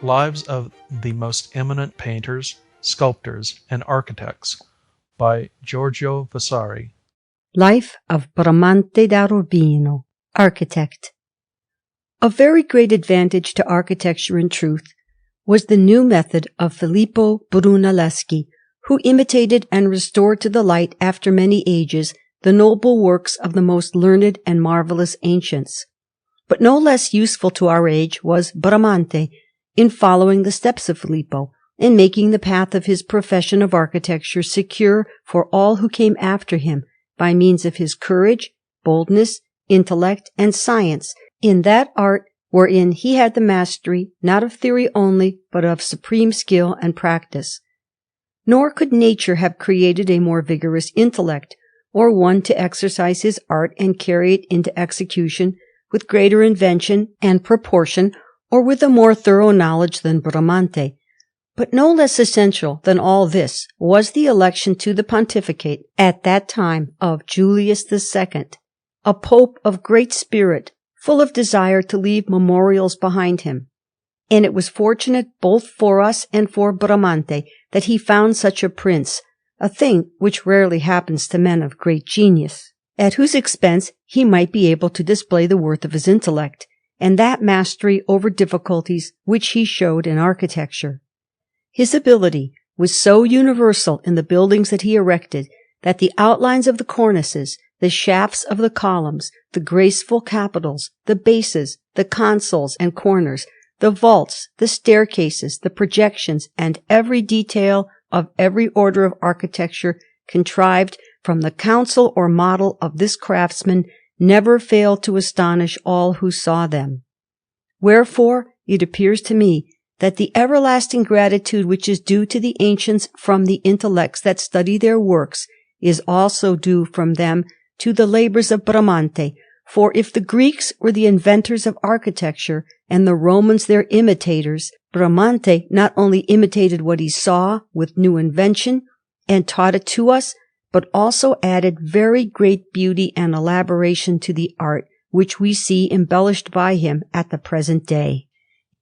Lives of the Most Eminent Painters, Sculptors, and Architects by Giorgio Vasari. Life of Bramante da Urbino, Architect. A very great advantage to architecture, in truth, was the new method of Filippo Brunelleschi, who imitated and restored to the light after many ages the noble works of the most learned and marvelous ancients. But no less useful to our age was Bramante, in following the steps of Filippo, and making the path of his profession of architecture secure for all who came after him, by means of his courage, boldness, intellect, and science, in that art wherein he had the mastery, not of theory only, but of supreme skill and practice. Nor could nature have created a more vigorous intellect, or one to exercise his art and carry it into execution with greater invention and proportion, or with a more thorough knowledge than Bramante. But no less essential than all this was the election to the pontificate at that time of Julius II, a pope of great spirit, full of desire to leave memorials behind him. And it was fortunate both for us and for Bramante that he found such a prince, a thing which rarely happens to men of great genius, at whose expense he might be able to display the worth of his intellect, and that mastery over difficulties which he showed in architecture. His ability was so universal in the buildings that he erected that the outlines of the cornices, the shafts of the columns, the graceful capitals, the bases, the consoles and corners, the vaults, the staircases, the projections, and every detail of every order of architecture contrived from the counsel or model of this craftsman never failed to astonish all who saw them. Wherefore, it appears to me that the everlasting gratitude which is due to the ancients from the intellects that study their works is also due from them to the labors of Bramante, for if the Greeks were the inventors of architecture and the Romans their imitators, Bramante not only imitated what he saw with new invention and taught it to us, but also added very great beauty and elaboration to the art which we see embellished by him at the present day.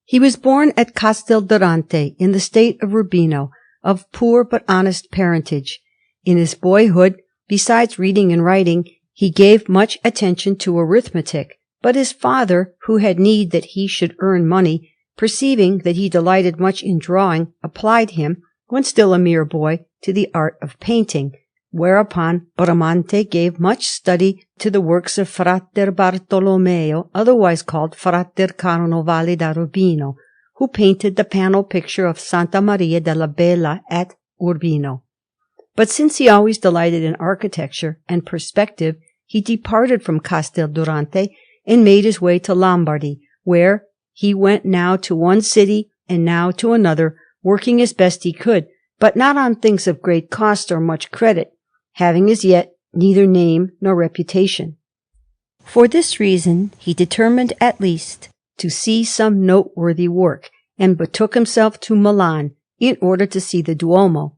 He was born at Castel Durante in the state of Urbino, of poor but honest parentage. In his boyhood, besides reading and writing, he gave much attention to arithmetic, but his father, who had need that he should earn money, perceiving that he delighted much in drawing, applied him, when still a mere boy, to the art of painting, whereupon Bramante gave much study to the works of Frater Bartolomeo, otherwise called Frater Carnovale da Urbino, who painted the panel picture of Santa Maria della Bella at Urbino. But since he always delighted in architecture and perspective, he departed from Castel Durante and made his way to Lombardy, where he went now to one city and now to another, working as best he could, but not on things of great cost or much credit, having as yet neither name nor reputation. For this reason he determined at least to see some noteworthy work, and betook himself to Milan in order to see the Duomo.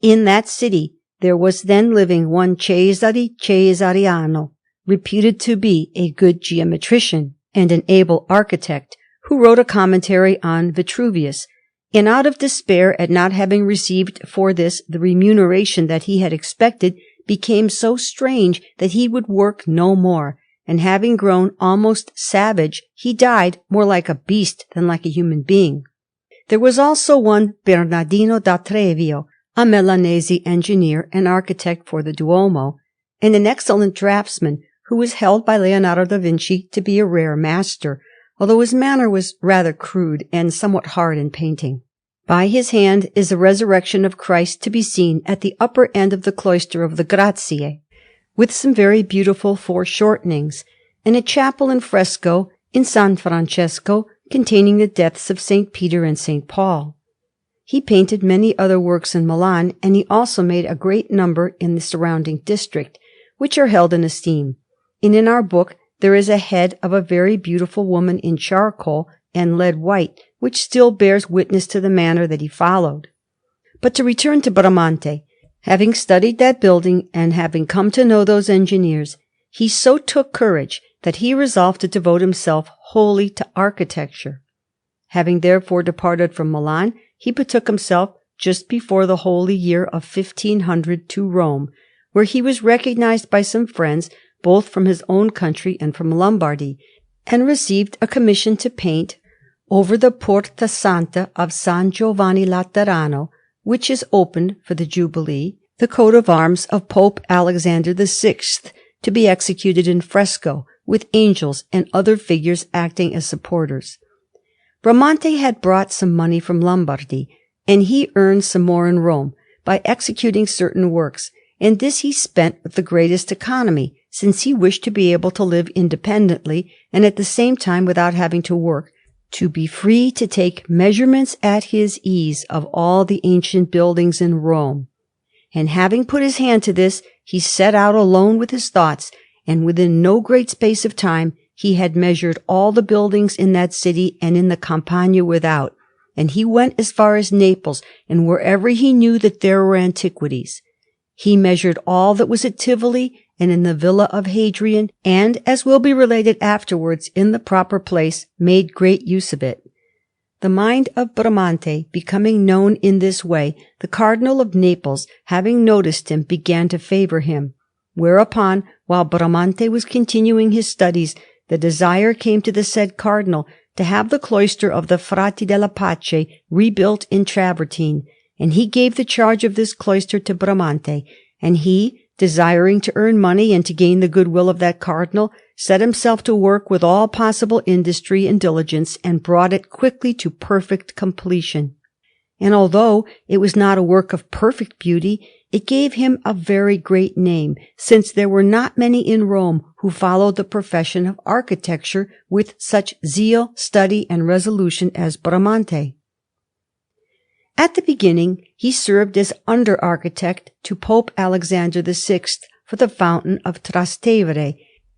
In that city there was then living one Cesare Cesariano, reputed to be a good geometrician and an able architect, who wrote a commentary on Vitruvius, and out of despair at not having received for this the remuneration that he had expected, became so strange that he would work no more, and having grown almost savage, he died more like a beast than like a human being. There was also one Bernardino da Trevio, a Milanese engineer and architect for the Duomo, and an excellent draftsman, who was held by Leonardo da Vinci to be a rare master, although his manner was rather crude and somewhat hard in painting. By his hand is a resurrection of Christ to be seen at the upper end of the cloister of the Grazie, with some very beautiful foreshortenings, and a chapel in fresco in San Francesco containing the deaths of St. Peter and St. Paul. He painted many other works in Milan, and he also made a great number in the surrounding district, which are held in esteem. And in our book there is a head of a very beautiful woman in charcoal and lead white, which still bears witness to the manner that he followed. But to return to Bramante, having studied that building and having come to know those engineers, he so took courage that he resolved to devote himself wholly to architecture. Having therefore departed from Milan, he betook himself just before the holy year of 1500 to Rome, where he was recognized by some friends, both from his own country and from Lombardy, and received a commission to paint over the Porta Santa of San Giovanni Laterano, which is opened for the Jubilee, the coat of arms of Pope Alexander VI, to be executed in fresco, with angels and other figures acting as supporters. Bramante had brought some money from Lombardy, and he earned some more in Rome by executing certain works, and this he spent with the greatest economy, since he wished to be able to live independently, and at the same time without having to work, to be free to take measurements at his ease of all the ancient buildings in Rome. And having put his hand to this, he set out alone with his thoughts, and within no great space of time he had measured all the buildings in that city and in the Campagna without, and he went as far as Naples, and wherever he knew that there were antiquities. He measured all that was at Tivoli and in the villa of Hadrian, and, as will be related afterwards in the proper place, made great use of it. The mind of Bramante becoming known in this way, the Cardinal of Naples, having noticed him, began to favour him. Whereupon, while Bramante was continuing his studies, the desire came to the said Cardinal to have the cloister of the Frati della Pace rebuilt in travertine, and he gave the charge of this cloister to Bramante, and he, desiring to earn money and to gain the goodwill of that cardinal, set himself to work with all possible industry and diligence, and brought it quickly to perfect completion. And although it was not a work of perfect beauty, it gave him a very great name, since there were not many in Rome who followed the profession of architecture with such zeal, study, and resolution as Bramante. At the beginning, he served as under-architect to Pope Alexander VI for the fountain of Trastevere,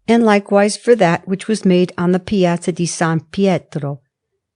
and likewise for that which was made on the Piazza di San Pietro.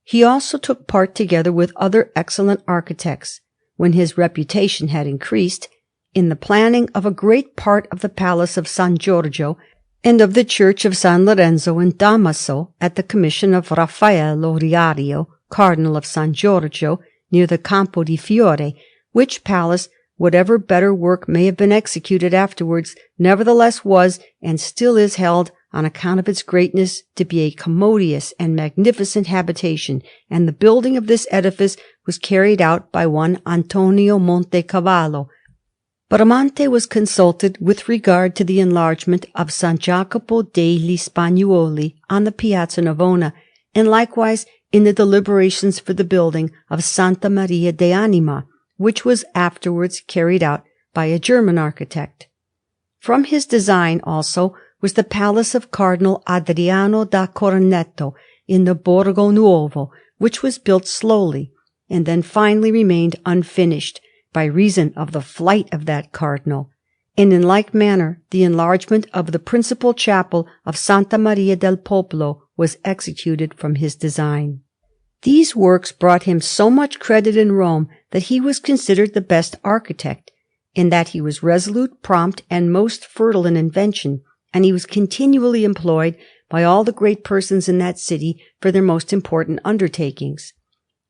He also took part, together with other excellent architects, when his reputation had increased, in the planning of a great part of the palace of San Giorgio and of the church of San Lorenzo in Damaso, at the commission of Raffaello Riario, Cardinal of San Giorgio, near the Campo di Fiore, which palace, whatever better work may have been executed afterwards, nevertheless was, and still is held, on account of its greatness, to be a commodious and magnificent habitation, and the building of this edifice was carried out by one Antonio Montecavallo. Bramante was consulted with regard to the enlargement of San Jacopo degli Spagnuoli on the Piazza Navona, and likewise in the deliberations for the building of Santa Maria dell'Anima, which was afterwards carried out by a German architect. From his design also was the palace of Cardinal Adriano da Cornetto in the Borgo Nuovo, which was built slowly, and then finally remained unfinished, by reason of the flight of that cardinal, and in like manner the enlargement of the principal chapel of Santa Maria del Popolo was executed from his design. These works brought him so much credit in Rome that he was considered the best architect, in that he was resolute, prompt, and most fertile in invention, and he was continually employed by all the great persons in that city for their most important undertakings.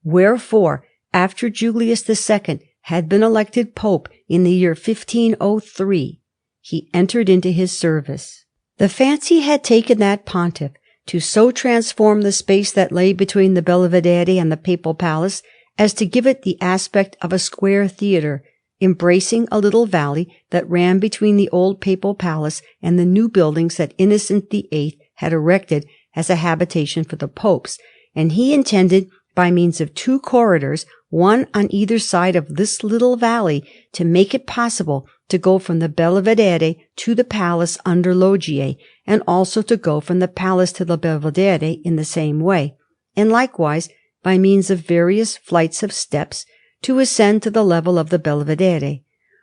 Wherefore, after Julius II had been elected Pope in the year 1503, he entered into his service. The fancy had taken that pontiff to so transform the space that lay between the Belvedere and the Papal Palace as to give it the aspect of a square theatre, embracing a little valley that ran between the old Papal Palace and the new buildings that Innocent VIII had erected as a habitation for the popes, and he intended, by means of 2 corridors, one on either side of this little valley, to make it possible to go from the Belvedere to the palace under loggie, and also to go from the palace to the Belvedere in the same way, and likewise, by means of various flights of steps, to ascend to the level of the Belvedere.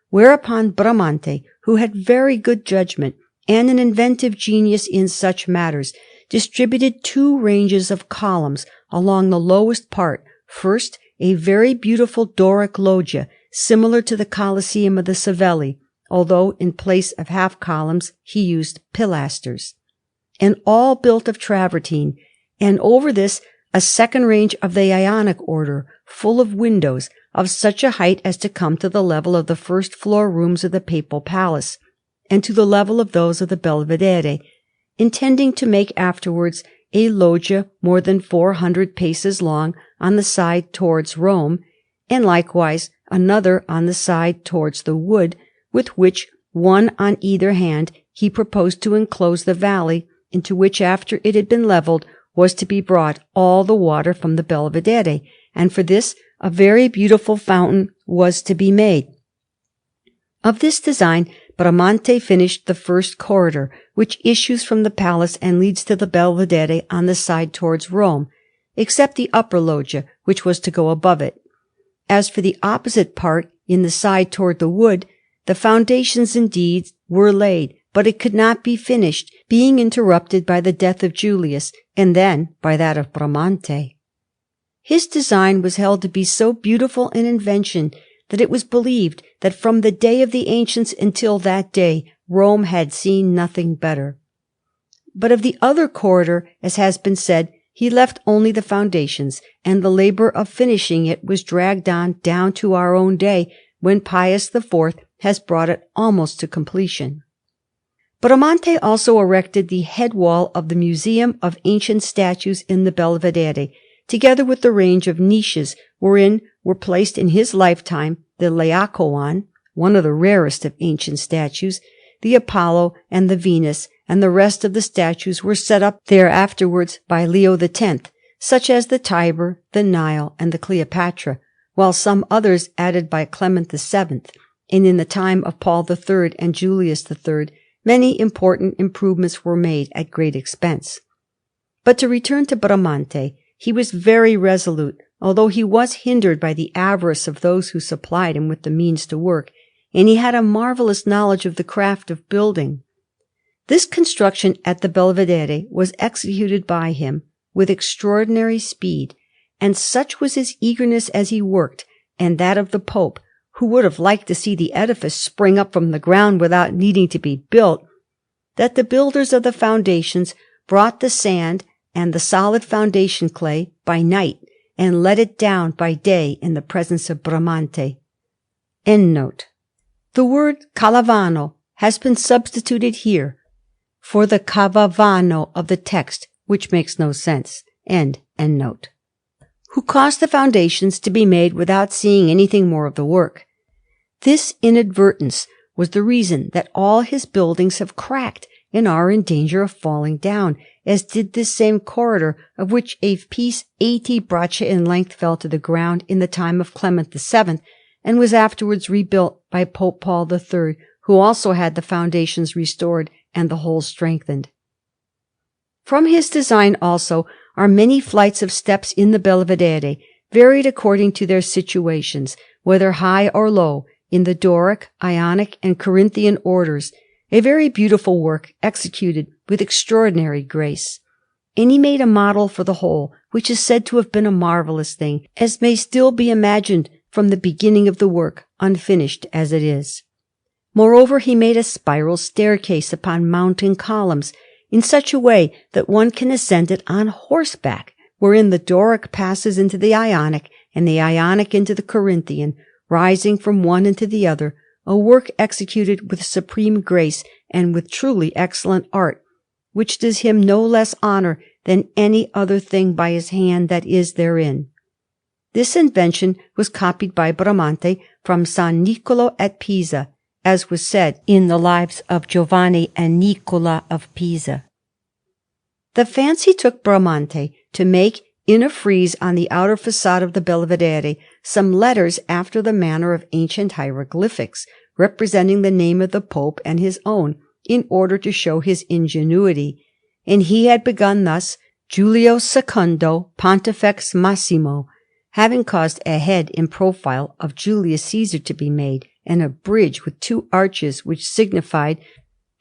Whereupon Bramante, who had very good judgment and an inventive genius in such matters, distributed 2 ranges of columns along the lowest part, first a very beautiful Doric loggia, similar to the Colosseum of the Savelli, although in place of half columns he used pilasters, and all built of travertine, and over this a second range of the Ionic order, full of windows, of such a height as to come to the level of the first floor rooms of the papal palace, and to the level of those of the Belvedere, intending to make afterwards a loggia more than 400 paces long on the side towards Rome, and likewise another on the side towards the wood, with which, one on either hand, he proposed to enclose the valley, into which, after it had been levelled, was to be brought all the water from the Belvedere, and for this a very beautiful fountain was to be made. Of this design Bramante finished the first corridor, which issues from the palace and leads to the Belvedere on the side towards Rome, except the upper loggia, which was to go above it. As for the opposite part, in the side toward the wood, the foundations indeed were laid, but it could not be finished, being interrupted by the death of Julius, and then by that of Bramante. His design was held to be so beautiful an invention that it was believed that from the day of the ancients until that day Rome had seen nothing better. But of the other corridor, as has been said, he left only the foundations, and the labour of finishing it was dragged on down to our own day, when Pius IV has brought it almost to completion. Bramante also erected the head wall of the Museum of Ancient Statues in the Belvedere, together with the range of niches wherein were placed in his lifetime the Laocoon, one of the rarest of ancient statues, the Apollo and the Venus, and the rest of the statues were set up there afterwards by Leo X, such as the Tiber, the Nile, and the Cleopatra, while some others added by Clement VII, and in the time of Paul III and Julius III, many important improvements were made at great expense. But to return to Bramante, he was very resolute, although he was hindered by the avarice of those who supplied him with the means to work, and he had a marvellous knowledge of the craft of building. This construction at the Belvedere was executed by him with extraordinary speed, and such was his eagerness as he worked, and that of the Pope, who would have liked to see the edifice spring up from the ground without needing to be built, that the builders of the foundations brought the sand and the solid foundation clay by night, and let it down by day in the presence of Bramante. End note. The word calavano has been substituted here for the cavavano of the text, which makes no sense. End note. Who caused the foundations to be made without seeing anything more of the work. This inadvertence was the reason that all his buildings have cracked and are in danger of falling down, as did this same corridor, of which a piece 80 braccia in length fell to the ground in the time of Clement VII, and was afterwards rebuilt by Pope Paul III, who also had the foundations restored and the whole strengthened. From his design also are many flights of steps in the Belvedere, varied according to their situations, whether high or low, in the Doric, Ionic, and Corinthian orders, a very beautiful work executed with extraordinary grace. And he made a model for the whole, which is said to have been a marvellous thing, as may still be imagined from the beginning of the work, unfinished as it is. Moreover, he made a spiral staircase upon mounting columns, in such a way that one can ascend it on horseback, wherein the Doric passes into the Ionic, and the Ionic into the Corinthian, rising from one into the other, a work executed with supreme grace and with truly excellent art, which does him no less honour than any other thing by his hand that is therein. This invention was copied by Bramante from San Nicolo at Pisa, as was said in the Lives of Giovanni and Nicola of Pisa. The fancy took Bramante to make, in a frieze on the outer façade of the Belvedere, some letters after the manner of ancient hieroglyphics, representing the name of the Pope and his own, in order to show his ingenuity. And he had begun thus: Julio II, Pontifex Massimo, having caused a head in profile of Julius Caesar to be made, and a bridge with 2 arches, which signified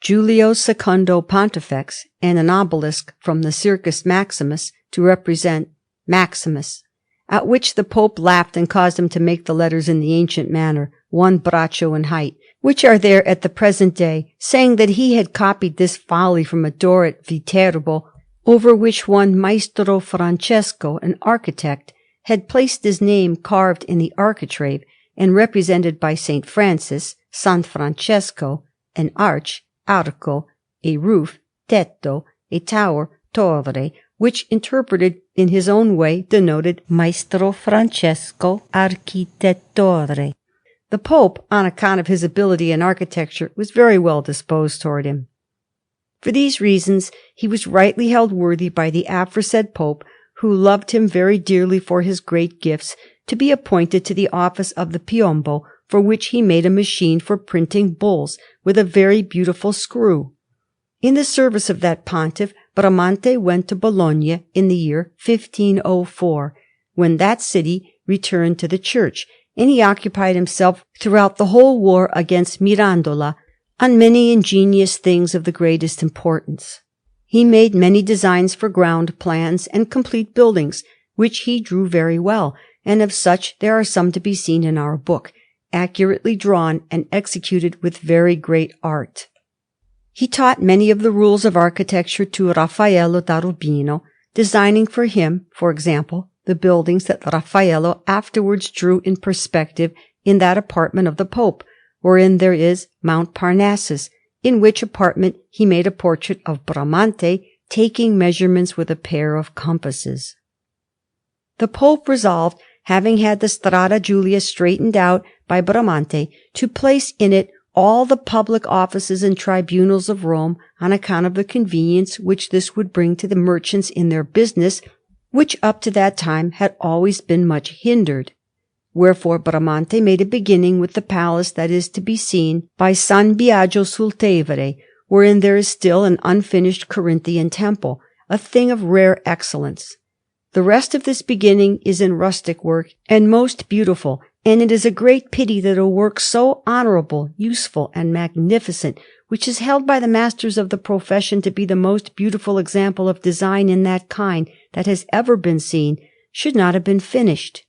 Julio II Pontifex, and an obelisk from the Circus Maximus to represent Maximus, at which the Pope laughed and caused him to make the letters in the ancient manner, 1 braccio in height, which are there at the present day, saying that he had copied this folly from a door at Viterbo, over which one Maestro Francesco, an architect, had placed his name carved in the architrave and represented by St. Francis, San Francesco, an arch, arco, a roof, tetto, a tower, torre, which, interpreted in his own way, denoted Maestro Francesco Architettore. The Pope, on account of his ability in architecture, was very well disposed toward him. For these reasons, he was rightly held worthy by the aforesaid Pope, who loved him very dearly for his great gifts, to be appointed to the office of the piombo, for which he made a machine for printing bulls, with a very beautiful screw. In the service of that pontiff, Bramante went to Bologna in the year 1504, when that city returned to the Church, and he occupied himself throughout the whole war against Mirandola on many ingenious things of the greatest importance. He made many designs for ground plans and complete buildings, which he drew very well, and of such there are some to be seen in our book, accurately drawn and executed with very great art. He taught many of the rules of architecture to Raffaello da Urbino, designing for him, for example, the buildings that Raffaello afterwards drew in perspective in that apartment of the Pope, wherein there is Mount Parnassus, in which apartment he made a portrait of Bramante, taking measurements with a pair of compasses. The Pope resolved, having had the Strada Giulia straightened out by Bramante, to place in it all the public offices and tribunals of Rome, on account of the convenience which this would bring to the merchants in their business, which up to that time had always been much hindered. Wherefore Bramante made a beginning with the palace that is to be seen by San Biagio sul Tevere, wherein there is still an unfinished Corinthian temple, a thing of rare excellence. The rest of this beginning is in rustic work, and most beautiful, and it is a great pity that a work so honourable, useful, and magnificent, which is held by the masters of the profession to be the most beautiful example of design in that kind that has ever been seen, should not have been finished.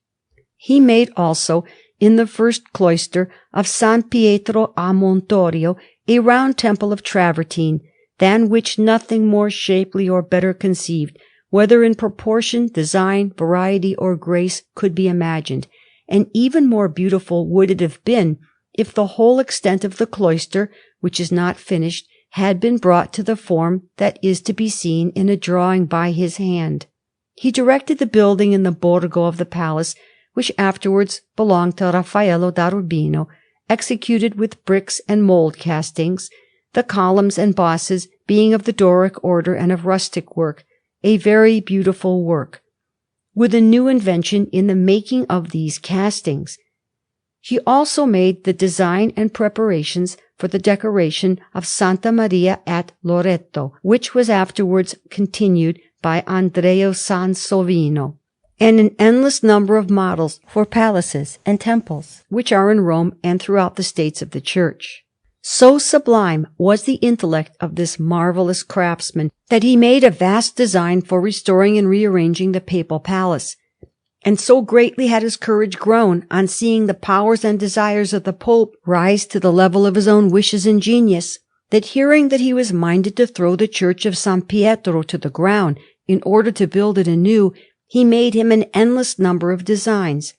He made also, in the first cloister of San Pietro a Montorio, a round temple of travertine, than which nothing more shapely or better conceived, whether in proportion, design, variety, or grace, could be imagined, and even more beautiful would it have been if the whole extent of the cloister, which is not finished, had been brought to the form that is to be seen in a drawing by his hand. He directed the building in the Borgo of the palace, which afterwards belonged to Raffaello da Urbino, executed with bricks and mould castings, the columns and bosses being of the Doric order and of rustic work, a very beautiful work, with a new invention in the making of these castings. He also made the design and preparations for the decoration of Santa Maria at Loreto, which was afterwards continued by Andrea Sansovino, and an endless number of models for palaces and temples, which are in Rome and throughout the states of the Church. So sublime was the intellect of this marvellous craftsman that he made a vast design for restoring and rearranging the papal palace. And so greatly had his courage grown on seeing the powers and desires of the Pope rise to the level of his own wishes and genius, that hearing that he was minded to throw the church of San Pietro to the ground in order to build it anew, he made him an endless number of designs.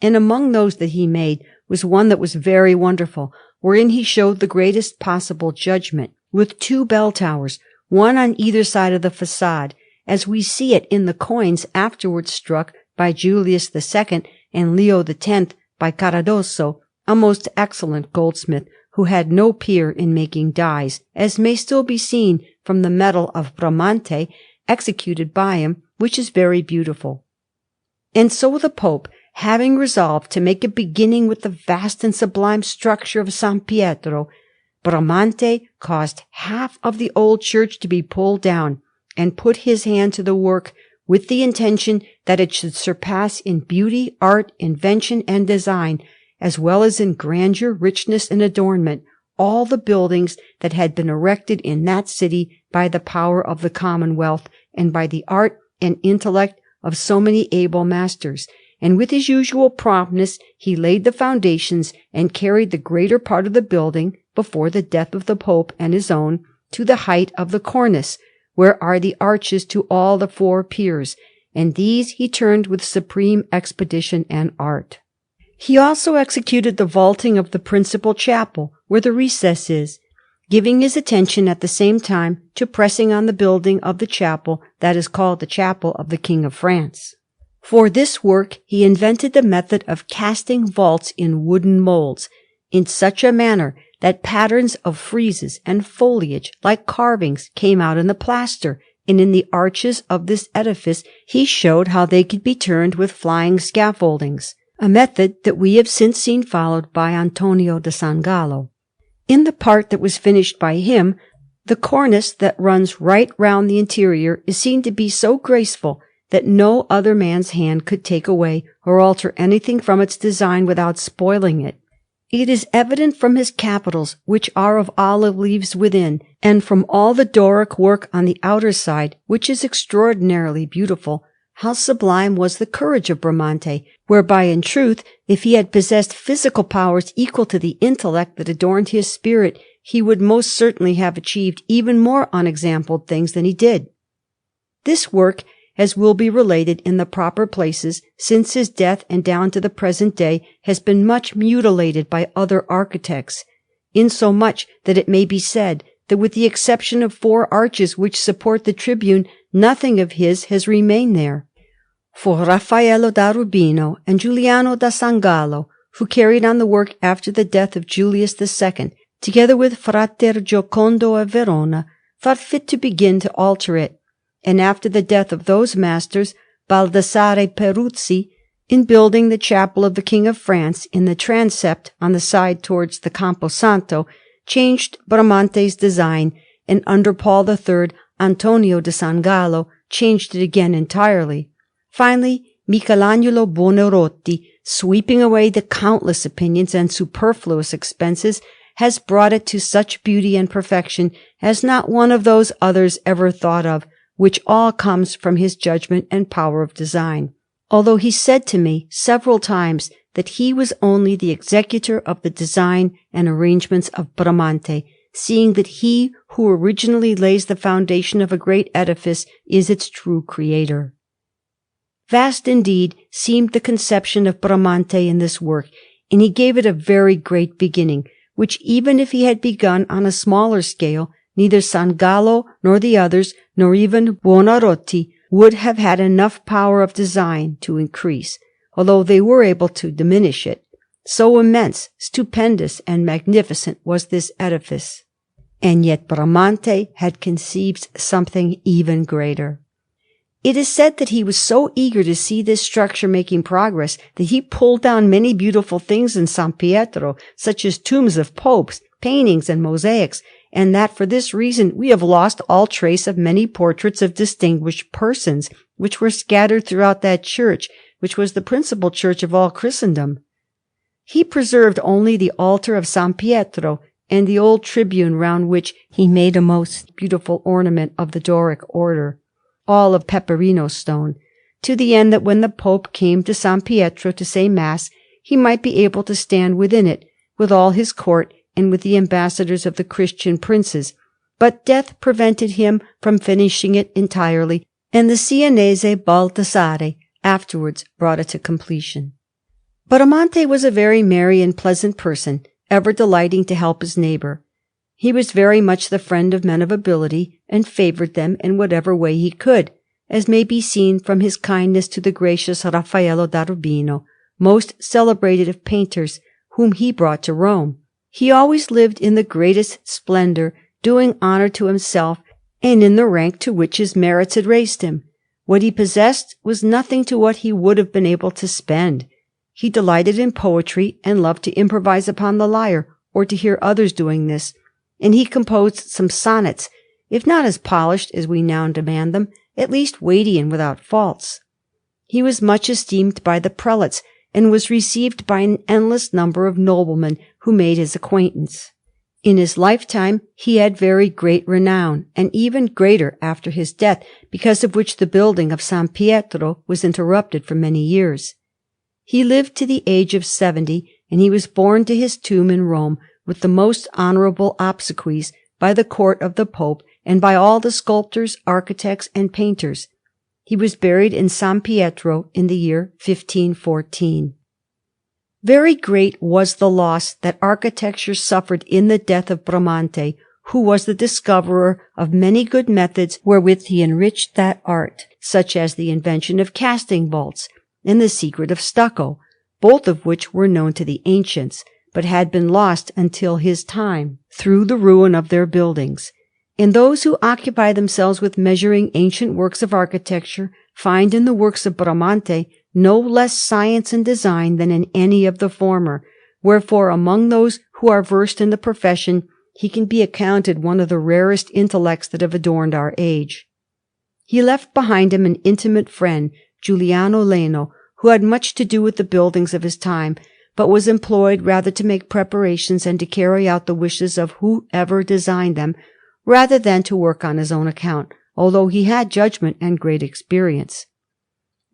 And among those that he made was one that was very wonderful, wherein he showed the greatest possible judgment, with 2 bell towers, one on either side of the façade, as we see it in the coins afterwards struck by Julius II and Leo X by Caradosso, a most excellent goldsmith, who had no peer in making dies, as may still be seen from the medal of Bramante, executed by him, which is very beautiful. And so the Pope, having resolved to make a beginning with the vast and sublime structure of San Pietro, Bramante caused half of the old church to be pulled down, and put his hand to the work with the intention that it should surpass in beauty, art, invention, and design, as well as in grandeur, richness, and adornment, all the buildings that had been erected in that city by the power of the Commonwealth, and by the art and intellect of so many able masters. And with his usual promptness he laid the foundations and carried the greater part of the building, before the death of the Pope and his own, to the height of the cornice, where are the arches to all the four piers, and these he turned with supreme expedition and art. He also executed the vaulting of the principal chapel, where the recess is, giving his attention at the same time to pressing on the building of the chapel that is called the Chapel of the King of France. For this work he invented the method of casting vaults in wooden molds, in such a manner that patterns of friezes and foliage like carvings came out in the plaster, and in the arches of this edifice he showed how they could be turned with flying scaffoldings, a method that we have since seen followed by Antonio da San Gallo. In the part that was finished by him, the cornice that runs right round the interior is seen to be so graceful that no other man's hand could take away or alter anything from its design without spoiling it. It is evident from his capitals, which are of olive leaves within, and from all the Doric work on the outer side, which is extraordinarily beautiful, how sublime was the courage of Bramante, whereby, in truth, if he had possessed physical powers equal to the intellect that adorned his spirit, he would most certainly have achieved even more unexampled things than he did. This work, as will be related in the proper places, since his death and down to the present day, has been much mutilated by other architects, insomuch that it may be said that with the exception of 4 arches which support the tribune, nothing of his has remained there. For Raffaello da Urbino and Giuliano da San Gallo, who carried on the work after the death of Julius II, together with Frater Giocondo of Verona, thought fit to begin to alter it, and after the death of those masters, Baldassare Peruzzi, in building the chapel of the King of France in the transept on the side towards the Campo Santo, changed Bramante's design, and under Paul III, Antonio da San Gallo changed it again entirely. Finally, Michelagnolo Buonarroti, sweeping away the countless opinions and superfluous expenses, has brought it to such beauty and perfection as not one of those others ever thought of, which all comes from his judgment and power of design, although he said to me several times that he was only the executor of the design and arrangements of Bramante, seeing that he who originally lays the foundation of a great edifice is its true creator. Vast indeed seemed the conception of Bramante in this work, and he gave it a very great beginning, which even if he had begun on a smaller scale, neither San Gallo nor the others, nor even Buonarroti, would have had enough power of design to increase, although they were able to diminish it. So immense, stupendous, and magnificent was this edifice. And yet Bramante had conceived something even greater. It is said that he was so eager to see this structure making progress that he pulled down many beautiful things in San Pietro, such as tombs of popes, paintings, and mosaics, and that for this reason we have lost all trace of many portraits of distinguished persons, which were scattered throughout that church, which was the principal church of all Christendom. He preserved only the altar of San Pietro and the old tribune, round which he made a most beautiful ornament of the Doric order, all of peperino stone, to the end that when the Pope came to San Pietro to say Mass, he might be able to stand within it, with all his court and with the ambassadors of the Christian princes, but death prevented him from finishing it entirely, and the Sienese Baldassare afterwards brought it to completion. Bramante was a very merry and pleasant person, ever delighting to help his neighbour. He was very much the friend of men of ability, and favoured them in whatever way he could, as may be seen from his kindness to the gracious Raffaello da Urbino, most celebrated of painters, whom he brought to Rome. He always lived in the greatest splendour, doing honour to himself, and in the rank to which his merits had raised him. What he possessed was nothing to what he would have been able to spend. He delighted in poetry, and loved to improvise upon the lyre, or to hear others doing this, and he composed some sonnets, if not as polished as we now demand them, at least weighty and without faults. He was much esteemed by the prelates, and was received by an endless number of noblemen who made his acquaintance. In his lifetime he had very great renown, and even greater after his death, because of which the building of San Pietro was interrupted for many years. He lived to the age of 70, and he was borne to his tomb in Rome with the most honourable obsequies by the court of the Pope and by all the sculptors, architects, and painters. He was buried in San Pietro in the year 1514. Very great was the loss that architecture suffered in the death of Bramante, who was the discoverer of many good methods wherewith he enriched that art, such as the invention of casting vaults and the secret of stucco, both of which were known to the ancients, but had been lost until his time through the ruin of their buildings. And those who occupy themselves with measuring ancient works of architecture find in the works of Bramante no less science and design than in any of the former, wherefore among those who are versed in the profession he can be accounted one of the rarest intellects that have adorned our age. He left behind him an intimate friend, Giuliano Leno, who had much to do with the buildings of his time, but was employed rather to make preparations and to carry out the wishes of whoever designed them, rather than to work on his own account, although he had judgment and great experience.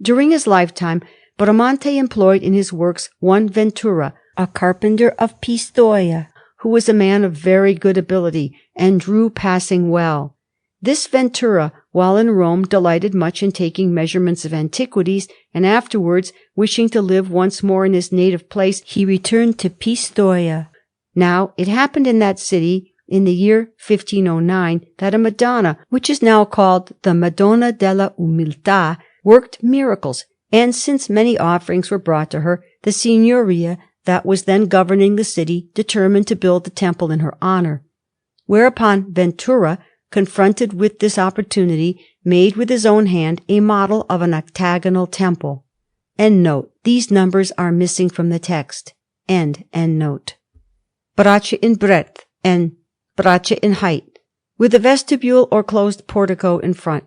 During his lifetime, Bramante employed in his works one Ventura, a carpenter of Pistoia, who was a man of very good ability, and drew passing well. This Ventura, while in Rome, delighted much in taking measurements of antiquities, and afterwards, wishing to live once more in his native place, he returned to Pistoia. Now, it happened in that city, in the year 1509, that a Madonna, which is now called the Madonna della Umiltà, worked miracles, and since many offerings were brought to her, the Signoria that was then governing the city determined to build the temple in her honor. Whereupon Ventura, confronted with this opportunity, made with his own hand a model of an octagonal temple. End note. These numbers are missing from the text. End note. Braccia in breadth and braccia in height, with a vestibule or closed portico in front,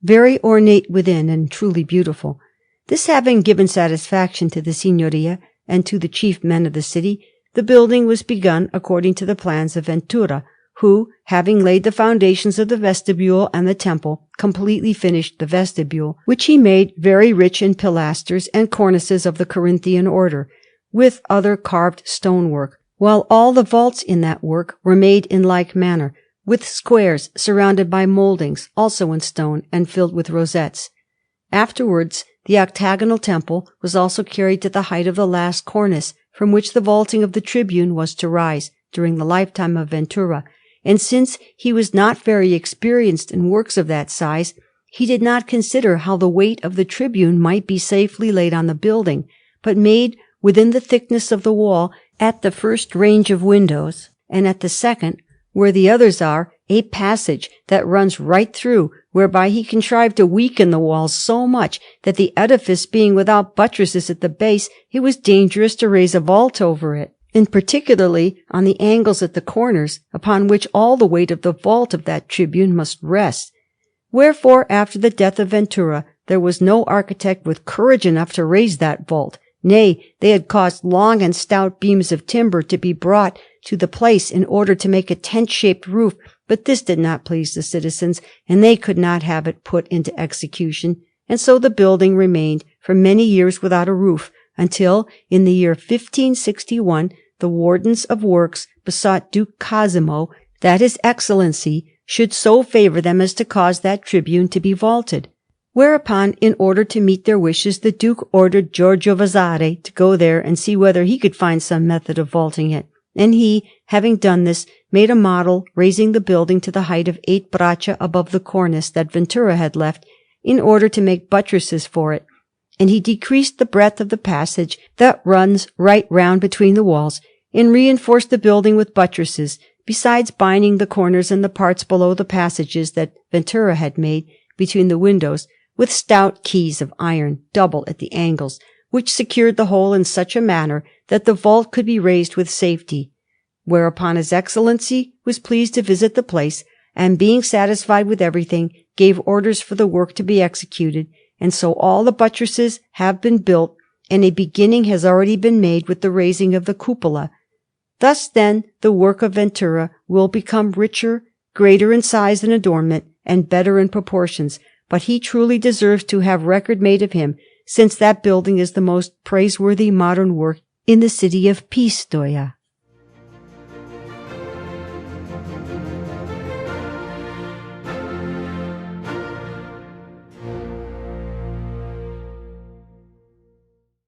very ornate within and truly beautiful. This having given satisfaction to the Signoria and to the chief men of the city, the building was begun according to the plans of Ventura, who, having laid the foundations of the vestibule and the temple, completely finished the vestibule, which he made very rich in pilasters and cornices of the Corinthian order, with other carved stonework, while all the vaults in that work were made in like manner, with squares surrounded by mouldings, also in stone, and filled with rosettes. Afterwards, the octagonal temple was also carried to the height of the last cornice, from which the vaulting of the tribune was to rise, during the lifetime of Ventura, and since he was not very experienced in works of that size, he did not consider how the weight of the tribune might be safely laid on the building, but made within the thickness of the wall, at the first range of windows, and at the second, where the others are, a passage that runs right through, whereby he contrived to weaken the walls so much that the edifice being without buttresses at the base, it was dangerous to raise a vault over it, and particularly on the angles at the corners, upon which all the weight of the vault of that tribune must rest. Wherefore, after the death of Ventura, there was no architect with courage enough to raise that vault. Nay, they had caused long and stout beams of timber to be brought to the place in order to make a tent-shaped roof, but this did not please the citizens, and they could not have it put into execution, and so the building remained for many years without a roof, until, in the year 1561, the wardens of works besought Duke Cosimo that His Excellency should so favor them as to cause that tribune to be vaulted. Whereupon, in order to meet their wishes, the Duke ordered Giorgio Vasari to go there and see whether he could find some method of vaulting it. And he, having done this, made a model raising the building to the height of 8 braccia above the cornice that Ventura had left, in order to make buttresses for it. And he decreased the breadth of the passage that runs right round between the walls, and reinforced the building with buttresses, besides binding the corners and the parts below the passages that Ventura had made between the windows, with stout keys of iron, double at the angles, which secured the whole in such a manner that the vault could be raised with safety. Whereupon His Excellency was pleased to visit the place, and being satisfied with everything, gave orders for the work to be executed, and so all the buttresses have been built, and a beginning has already been made with the raising of the cupola. Thus, then, the work of Ventura will become richer, greater in size and adornment, and better in proportions, but he truly deserves to have record made of him, since that building is the most praiseworthy modern work in the city of Pistoia.